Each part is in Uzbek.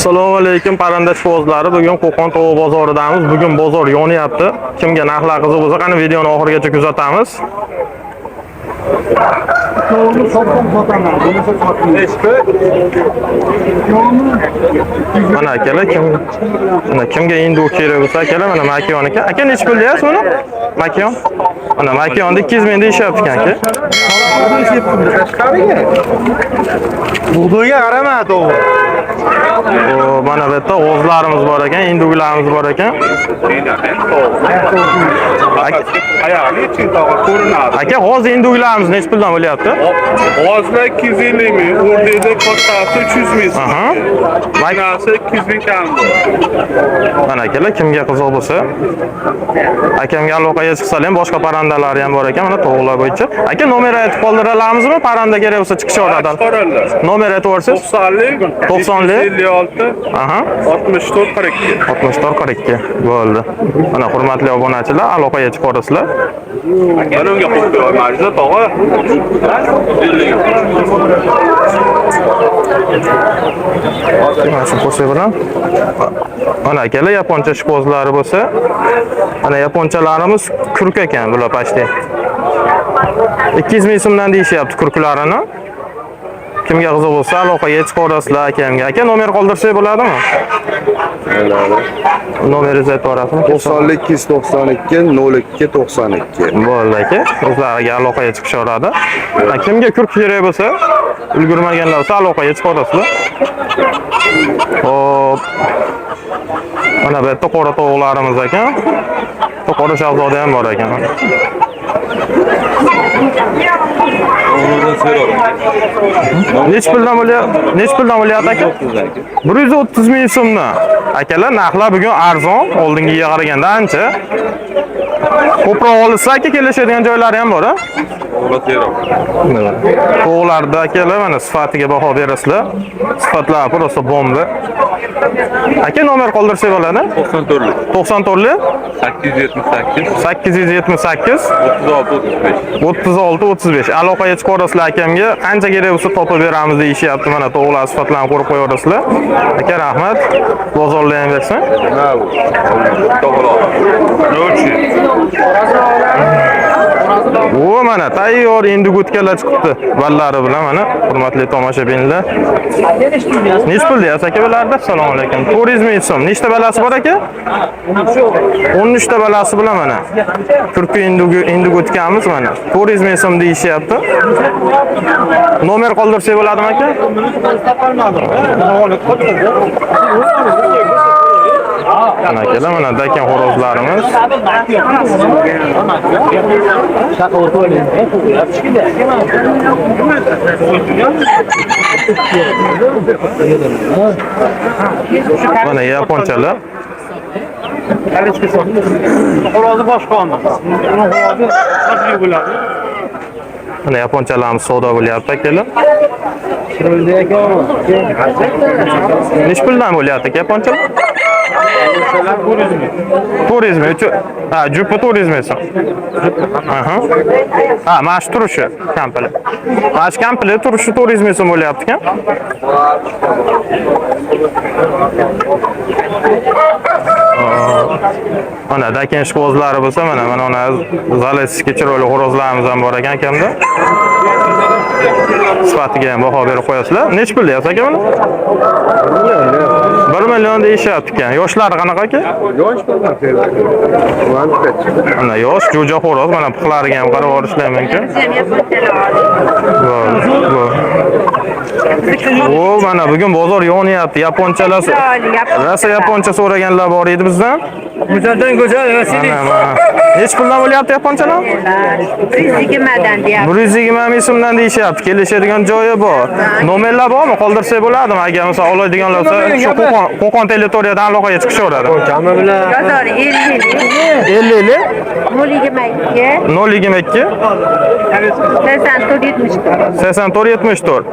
Assalomu alaykum parandash bozlari. Bugun Qo'qon tovuq bozoridamiz. Bugun bozor yonyapti. Kimga narxlar qiziq bo'lsa, qani videoni oxirigacha kuzatamiz. Mana akalar kimga endi u kerak bo'lsa, akalar mana makiyoniki. Aka nech pul deyapsiz buni? Makiyon. Mana makiyonni 200 ming deyishyapti aka. Bug'doyga qarama to'g'ri. Mana bu yerda g'ozlarimiz bor ekan, induglarimiz bor ekan. Aka, g'oz induglarimiz nech puldan bo'lyapti? G'ozlar 250 ming, o'rdakda kattasi 300 ming. Maynasi 200 ming kam. Mana akalar kimga qiziq bo'lsa, akamga aloqaga chiqsalar ham boshqa parandalar ham bor ekan, mana to'g'rilar bo'yicha. Aka, nomer aytib qoldiralamizmi? Paranda kerak bo'lsa chiqish o'rnadan. Nomer aytib o'rsiz? 90lik 56 64 42. 64 42 bo'ldi. Mana hurmatli obunachilar, aloqaga chiqaverasizlar. Mana unga qo'yib qo'ymaysiz, tog'a. Mana shu qo'shib bilan. Mana akalar yaponcha shpozlari bo'lsa, mana yaponchalarimiz kurk ekan bular pashti. 200 ming so'mdan deyishyapti kurklarini. Kimga qiziq bo'lsa, aloqaga chiqaverasizlar akamga. Aka, nomer qoldirsak bo'ladimi? Nomeringizni aytib berasizmi? 9292 02 92. Bo'ldi aka. O'zlariga aloqaga chiqishaveradi. Kimga kurk kerak bo'lsa, ulgurmaganlar bo'lsa aloqaga chiqaverasizlar. Hop. Mana bu yerda qora tovuqlarimiz ekan. Qora shahzoda ham bor ekan. Nech puldan bo'lyapti aka? 130 ming so'mdan. Akalar, narxlar bugun arzon, oldingiga qaraganda ancha. Ko'proq olsa aka kelishadigan joylari ham bor, a? To'g'larda akalar mana sifatiga baho berasizlar. Sifatlar prosta bomba. Aka, nomer qoldirsak bo'ladi? 94lik. 94lik 878 36 35. Aloqaga chiqaverasizlar akamga. Qancha kerak bo'lsa topib beramiz deyishyapti. Mana to'g'rilar sifatlarni ko'rib qo'yaverasizlar. Aka, rahmat. Bozorlayam bersin. O, mana tayyor endi gutkalar chiqibdi. Vallari bilan mana hurmatli tomoshabinlar. Nech pul deyapsiz aka bularda? Assalomu alaykum. 400 ming so'm. Nechta balasi bor aka? 13 ta balasi bilan mana. Turkiy endi gutkamiz mana. 400 ming so'm deyishyapti. Nomer qoldirsak bo'ladimi aka? Mana akalar, mana dakan xo'rozlarimiz. Mana yaponchalar. Xo'rozi boshqa olmas. Xo'rozi qancha bo'ladi? Mana yaponchalarimiz savdo bo'lyapti akalar. Nech puldan bo'lyapti aka yaponchalar? 400 ming. Ha, jupi 400 ming so'm. Ha, mana shu turishi komplet. Mana shu komplet turishi 400 ming so'm bo'lyapti ekan. Mana dakan shpozlari bo'lsa, mana ona zaleskiy chiroyli xo'rozlarimiz ham bor ekan akamda. Sifatiga ham baho berib qo'yasizlar. Nech pul deyapsiz aka buni? 1 million deyishyapti ekan. Yoshlari qanaqa aka? Yosh Mana yosh, jo'ja xo'roz, mana puxlariga ham qarab olishlar mumkin. O, mana bugun bozor yonyapti. Yaponchalar. Rosa yaponcha so'raganlar bor edi bizdan. Go'zaldan go'zal, Nech puldan bo'lyapti yaponchalar? 120 dan deyapti. 120 ming so'mdan deyishyapti. Kelishadigan joyi bor. Nomerlar bormi? Qoldirsak bo'ladimi? Agar masalan oladiganlar bo'lsa, shu Qo'qon territoriyadan aloqaga chiqishaveradi. Bozor 50. 50 022 022 84 74.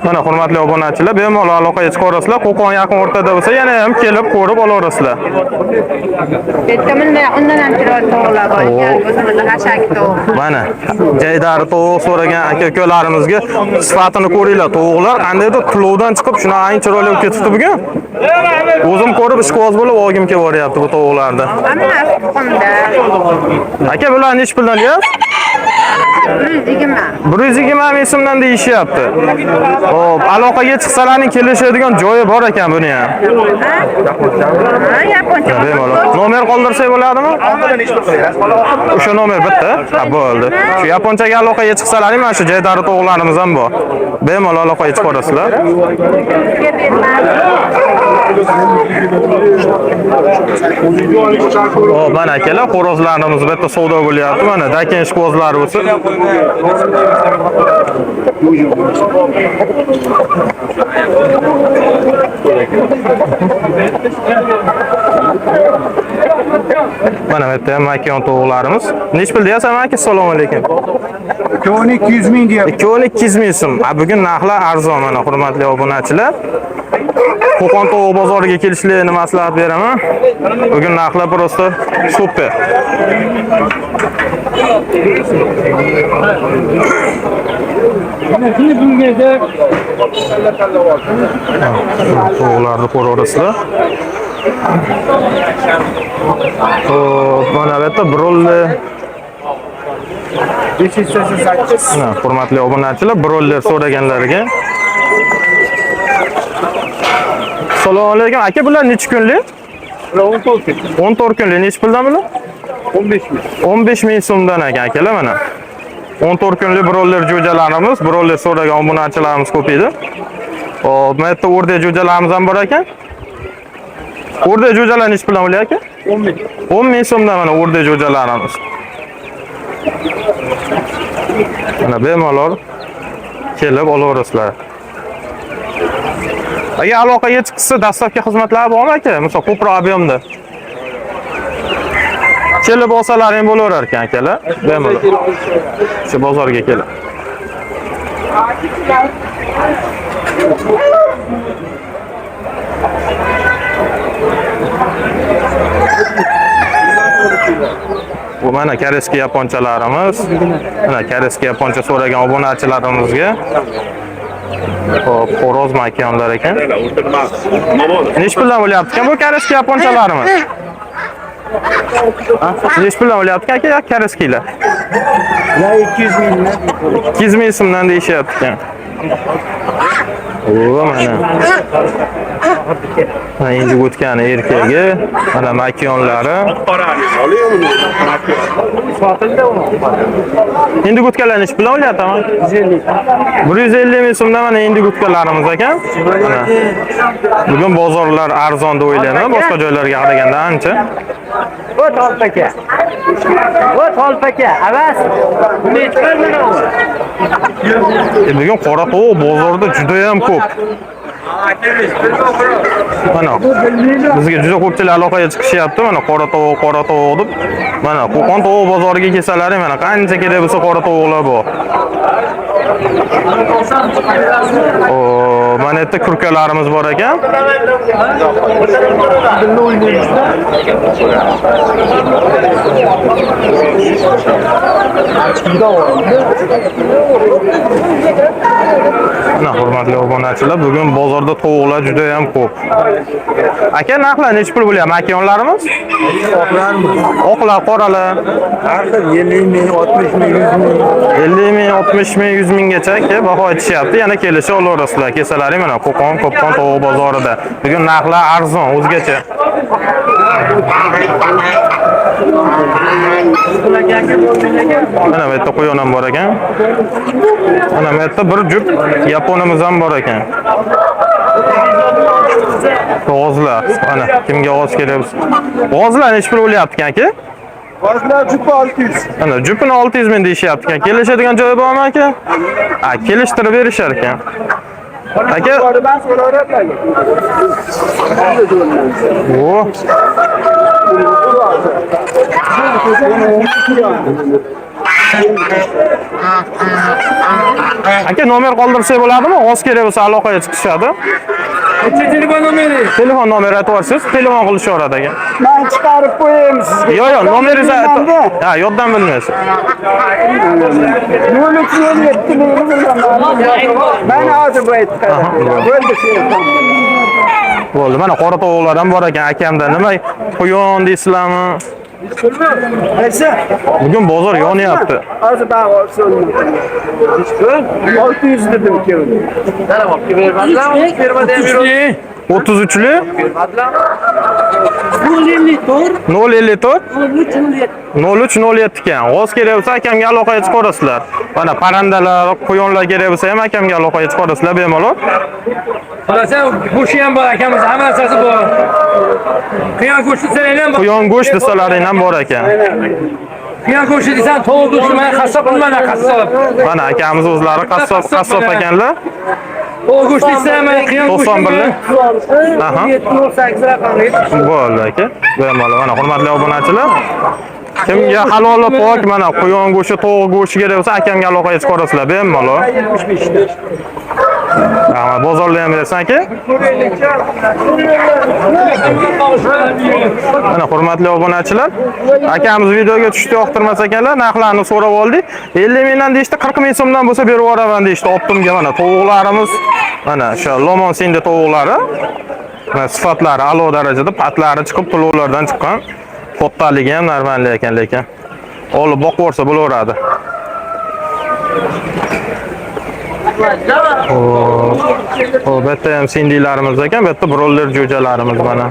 Mana hurmatli obunachilar, bemalol aloqaga chiqaverasizlar. Qo'qon yaqin o'rtada bo'lsa, yana ham kelib ko'rib olaverasizlar. Undan ham chiroyli tovuqlar bor. O'zimizda hashak tovuq. Mana jaydari tovuq so'ragan aka-ukalarimizga sifatini ko'ringlar. Tovuqlar qandaydir tulovdan chiqib, shunaqangi chiroyli bo'lib ketibdi bugun. O'zim ko'rib ishqiboz bo'lib olgim kelib boryapti bu tovuqlarni. Hammasi tuxumda. Aka, bular nech puldan deyapsiz? 120. 120 ming so'mdan deyishyapti. Xo'p, aloqaga chiqsalarning kelishadigan joyi bor ekan buni ham. Ha, yaponcha. Bemalol. Nomer qoldirsak bo'ladimi? O'sha nomer bitta. Ha, bo'ldi. Shu yaponchaga aloqaga chiqsalaring mana shu jaydari tovuqlarimiz ham bor. Bemalol aloqaga chiqarasizlar. Xo'p, mana akalar, xo'rozlarimiz bitta savdo bo'lyapti. Mana dakin ishqibozlari bo'lsa. Mana bu yerda ham makiyon tovuqlarimiz. Nech pul deyapsan aka? Assalomu alaykum. 200 ming deyapti. 200 ming so'm. Bugun narxlar arzon mana hurmatli obunachilar. Qo'qon tovuq bozoriga kelishlarini maslahat beraman. Bugun narxlar prosta super. Tovuqlarni ko'raverasizlar. Mana bu yerda broller. Hurmatli obunachilar, broller so'raganlarga. Assalomu alaykum. Aka, bular necha kunlik? 14 kun. 14 kunlik. Necha puldan bular? 15 ming. 15 ming so'mdan ekan akalar mana. 14 kunlik broller jo'jalarimiz, broller so'ragan obunachilarimiz ko'paydi. Hop, mana yerda o'rdak jo'jalarimiz ham bor ekan. O'rdak jo'jalar necha puldan bo'lar aka? 10 ming. 10 ming so'mdan mana o'rdak jo'jalarimiz. Mana bemalol kelib olaverasizlar. Agar aloqaga chiqsa, dastlabki xizmatlari bormi aka? Misol ko'proq ob'yomda. Kelib olsalaring bo'laverar ekan akalar. Bemalol. Shu bozorga kelib. Bu mana koreski yaponchalarimiz. Mana koreski yaponcha so'ragan obunachilarimizga. Hop, xo'roz makiyonlar ekan. Nech puldan bo'lyapti ekan bu koreski yaponchalarimiz? Nech puldan bo'lyapti aka, koreskilar? 200 ming. 200 ming so'mdan deyishyapti ekan. O, mana. Mana endi o'tgan erkagi, mana makiyonlari. Endi gutkalar nech puldan bo'lyapti? 150 ming so'mdan mana endi gutkalarimiz ekan. Mana. Bugun bozorlar arzon deb o'ylayman, boshqa joylarga qaraganda ancha. O't olpaka. O't olpaka. Avas. Nech puldan u? Bugun qora tovuq bozorda juda ham ko'p. Mana bizga juda ko'pchilik aloqaga chiqishyapti. Mana qora tovuq deb. Mana Qo'qon tovuq bozoriga kelsalaring mana qancha kerak bo'lsa qora tovuqlar bor. O, mana yerda kurkalarimiz bor ekan. Mana hurmatli obunachilar, bugun bozorda tovuqlar juda ham ko'p. Aka, narxlar nech pul bo'lyapti makiyonlarimiz? Oqlar, qoralar. Har xil 50 ming, 60 ming, 100 ming. 50 ming, 60 ming, 100 minggacha baho aytishyapti. Yana kelishib olaverasizlar. Kelsalaring mana Qo'qon tovuq bozorida. Bugun narxlar arzon, o'zgacha. Mana bu yerda qo'yon ham bor ekan. Mana bu yerda bir jup yaponimiz ham bor ekan. G'ozlar. Mana kimga g'oz kerak bo'lsa. G'ozlar nech pul bo'lyapti ekan aka? G'ozlar jupi 600. Mana jupini 600 ming deyishyapti ekan. Kelishadigan joyi bormi aka? Ha, kelishtirib berishar ekan. Aka, Ben so'rayapman. o. Aka nomer qoldirsak bo'ladimi? Oz kerak bo'lsa aloqaga chiqishadi. Telefon nomeri. Telefon nomeri aytib yuborsangiz, telefon qilishaveradi aka. Ben chiqarib qo'yaymi sizga? Yo'q, nomeringizni ha, yoddan bilmaysiz. 0307 ben hozir bu aytdim. Bo'ldi telefon. Bo'ldi. Mana qora tovuqlar ham bor ekan akamda. Nima quyon deysizlarmi? Neyse. Bugun bozor yonyapti. Hozir ben olsun. 600 dedim ki. 33li 054 0307 ekan. G'oz kerak bo'lsa akamga aloqaga chiqarasizlar. Mana parandalar, quyonlar kerak bo'lsa ham akamga aloqaga chiqarasizlar bemalol. Qarasa, go'shti ham bor akamiz, hamma narsasi bor. Quyon go'shti desalaring ham bor. Quyon go'sht desalaring ham bor ekan. Quyon go'shti desan, tovuq go'shti, men qassob bilmayman, qassob. Mana akamiz o'zlari qassob ekanlar. Tovuq go'shti desam, men quyon go'shti. 91. Aha. 708 raqamli. Bo'ldi aka. Bemalol. Mana hurmatli obunachilar, kimga halol pok mana quyon go'shti, tovuq go'shti kerak bo'lsa akamga aloqaga chiqarasizlar bemalol. 75 Rahmat, bozorda ham bersan aka. Mana hurmatli obunachilar, akamiz videoga tushdi yoqtirmas ekanlar, narxlarni so'rab oldik. 50 mingdan deyishdi, 40 ming so'mdan bo'lsa berib yuboraman deyishdi. Optimga mana tovuqlarimiz, mana o'sha Lomon Sindi tovuqlari. Mana sifatlari a'lo darajada, patlari chiqib, to'lovlardan chiqqan. Qottaligi ham normal ekan, lekin olib boqib ko'rsa bo'laveradi. O bitta ham sindilarimiz ekan, bitta broller jo'jalarimiz mana.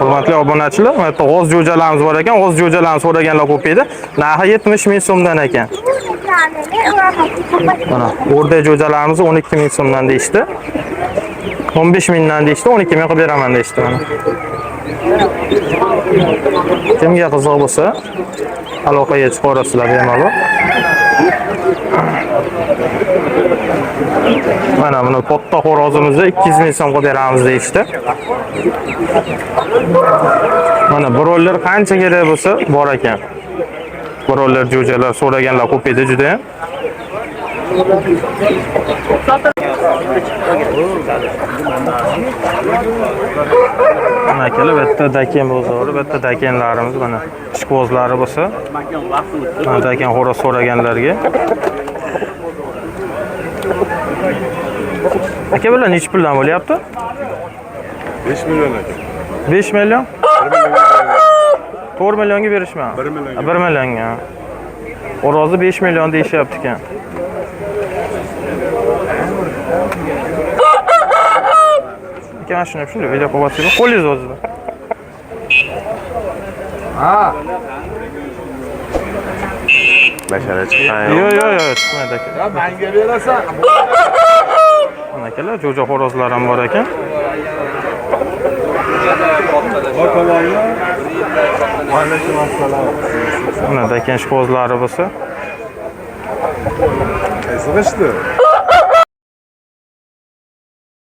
Hurmatli obunachilar, mana bu g'oz jo'jalarimiz bor ekan. G'oz jo'jalarni so'raganlar ko'p edi. Narxi 70 ming so'mdan ekan. Mana o'rdak jo'jalarimiz 12 ming so'mdan deyishdi. 15 mingdan deyishdi, 12 ming qilib beraman deyishdi mana. Kimga qiziq bo'lsa, aloqaga chiqarasizlar bemalol. Mana buni katta xo'rozimizni 200 ming so'm qilib beramiz deyishdi. Mana broller qancha kerak bo'lsa bor ekan. Broller jo'jalar so'raganlar ko'p edi juda ham. Mana kelib bitta daken bozori, bitta dakenlarimiz mana ishqibozlari bo'lsa. Mana daken xo'roz so'raganlarga. Aka bular necha puldan bo'lyapti? 5 million aka. 5 million? 4 millionga berishman. 1 millionga. Xo'rozni 5 million deyishyapti ekan. Aka mana shuni shunday video qo'yasizlar. Qo'lingiz o'zida. Ha. Bashara chiqqan. Yo'q, chiqmaydi aka. Ya menga berasan. Mana akalar, jo'ja xo'rozlar ham bor ekan. Mana daken ishqibozlari bo'lsa. Qaysi g'ishti?